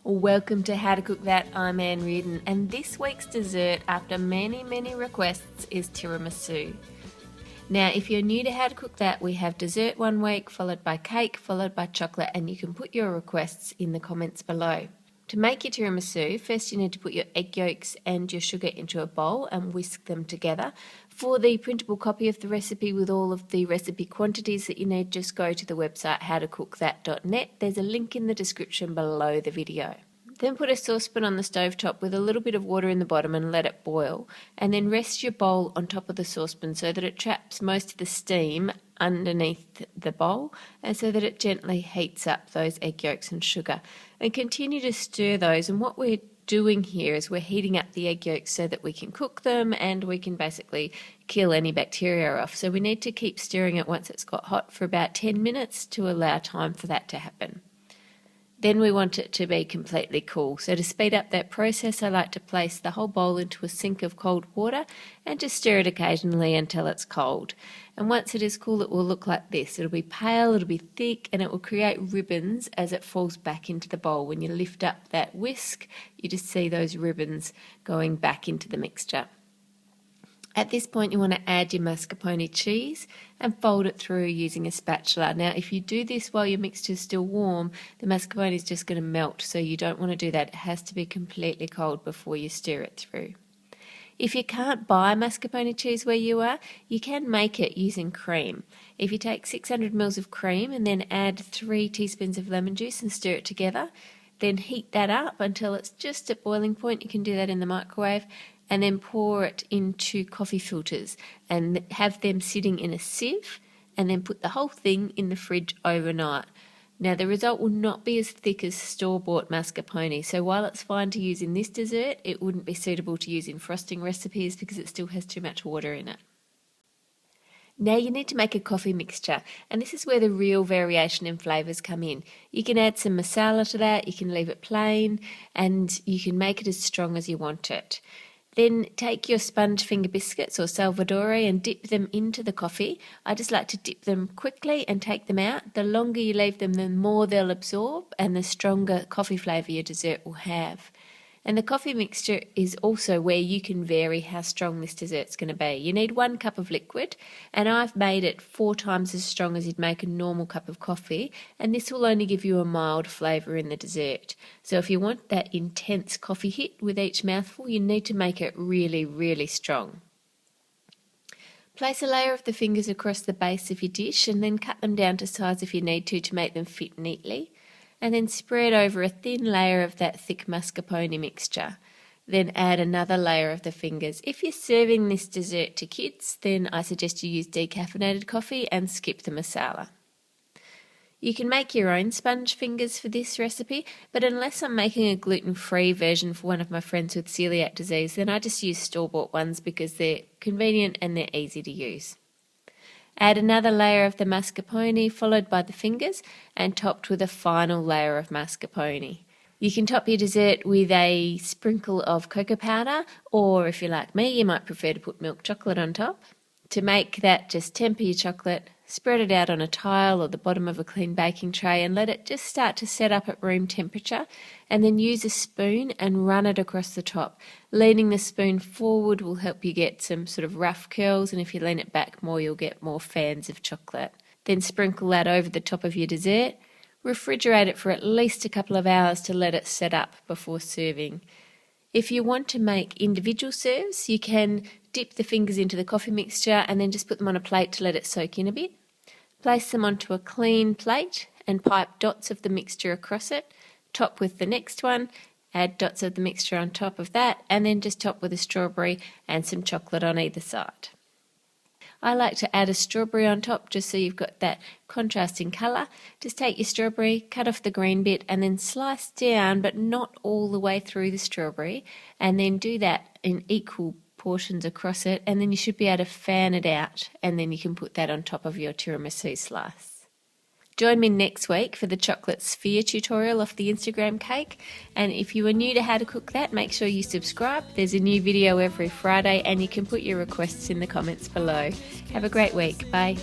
Welcome to How to Cook That. I'm Reardon, and this week's dessert, after many requests, is tiramisu. Now, if you're new to How to Cook That, we have dessert one week, followed by cake, followed by chocolate, and you can put your requests in the comments below. To make your tiramisu, first you need to put your egg yolks and your sugar into a bowl and whisk them together. For the printable copy of the recipe with all of the recipe quantities that you need, just go to the website howtocookthat.net. There's a link in the description below the video. Then put a saucepan on the stovetop with a little bit of water in the bottom and let it boil. And then rest your bowl on top of the saucepan so that it traps most of the steam underneath the bowl and so that it gently heats up those egg yolks and sugar. And continue to stir those. And what we're doing here is we're heating up the egg yolks so that we can cook them and we can basically kill any bacteria off. So we need to keep stirring it once it's got hot for about 10 minutes to allow time for that to happen. Then we want it to be completely cool. So to speed up that process, I like to place the whole bowl into a sink of cold water and just stir it occasionally until it's cold. And once it is cool, it will look like this. It'll be pale, it'll be thick, and it will create ribbons as it falls back into the bowl. When you lift up that whisk, you just see those ribbons going back into the mixture. At this point, you want to add your mascarpone cheese and fold it through using a spatula. Now, if you do this while your mixture is still warm, the mascarpone is just going to melt, so you don't want to do that. It has to be completely cold before you stir it through. If you can't buy mascarpone cheese where you are, you can make it using cream. If you take 600 ml of cream and then add 3 teaspoons of lemon juice and stir it together, then heat that up until it's just at boiling point. You can do that in the microwave. And then pour it into coffee filters and have them sitting in a sieve and then put the whole thing in the fridge overnight. Now, the result will not be as thick as store-bought mascarpone, so while it's fine to use in this dessert, it wouldn't be suitable to use in frosting recipes because it still has too much water in it. Now you need to make a coffee mixture, and this is where the real variation in flavours come in. You can add some masala to that, you can leave it plain, and you can make it as strong as you want it. Then take your sponge finger biscuits or salvadori and dip them into the coffee. I just like to dip them quickly and take them out. The longer you leave them, the more they'll absorb and the stronger coffee flavour your dessert will have. And the coffee mixture is also where you can vary how strong this dessert's going to be. You need 1 cup of liquid, and I've made it 4 times as strong as you'd make a normal cup of coffee, and this will only give you a mild flavour in the dessert. So if you want that intense coffee hit with each mouthful, you need to make it really strong. Place a layer of the fingers across the base of your dish and then cut them down to size if you need to make them fit neatly. And then spread over a thin layer of that thick mascarpone mixture. Then add another layer of the fingers. If you're serving this dessert to kids, then I suggest you use decaffeinated coffee and skip the masala. You can make your own sponge fingers for this recipe, but unless I'm making a gluten-free version for one of my friends with celiac disease, then I just use store-bought ones because they're convenient and they're easy to use. Add another layer of the mascarpone followed by the fingers and topped with a final layer of mascarpone. You can top your dessert with a sprinkle of cocoa powder, or if you're like me, you might prefer to put milk chocolate on top. To make that, just temper your chocolate, spread it out on a tile or the bottom of a clean baking tray and let it just start to set up at room temperature, and then use a spoon and run it across the top. Leaning the spoon forward will help you get some sort of rough curls, and if you lean it back more, you'll get more fans of chocolate. Then sprinkle that over the top of your dessert. Refrigerate it for at least a couple of hours to let it set up before serving. If you want to make individual serves, you can dip the fingers into the coffee mixture and then just put them on a plate to let it soak in a bit. Place them onto a clean plate and pipe dots of the mixture across it. Top with the next one, add dots of the mixture on top of that, and then just top with a strawberry and some chocolate on either side. I like to add a strawberry on top just so you've got that contrasting colour. Just take your strawberry, cut off the green bit and then slice down, but not all the way through the strawberry, and then do that in equal portions across it, and then you should be able to fan it out, and then you can put that on top of your tiramisu slice. Join me next week for the chocolate sphere tutorial off the Instagram cake, and if you are new to How to Cook That, make sure you subscribe. There's a new video every Friday and you can put your requests in the comments below. Have a great week. Bye.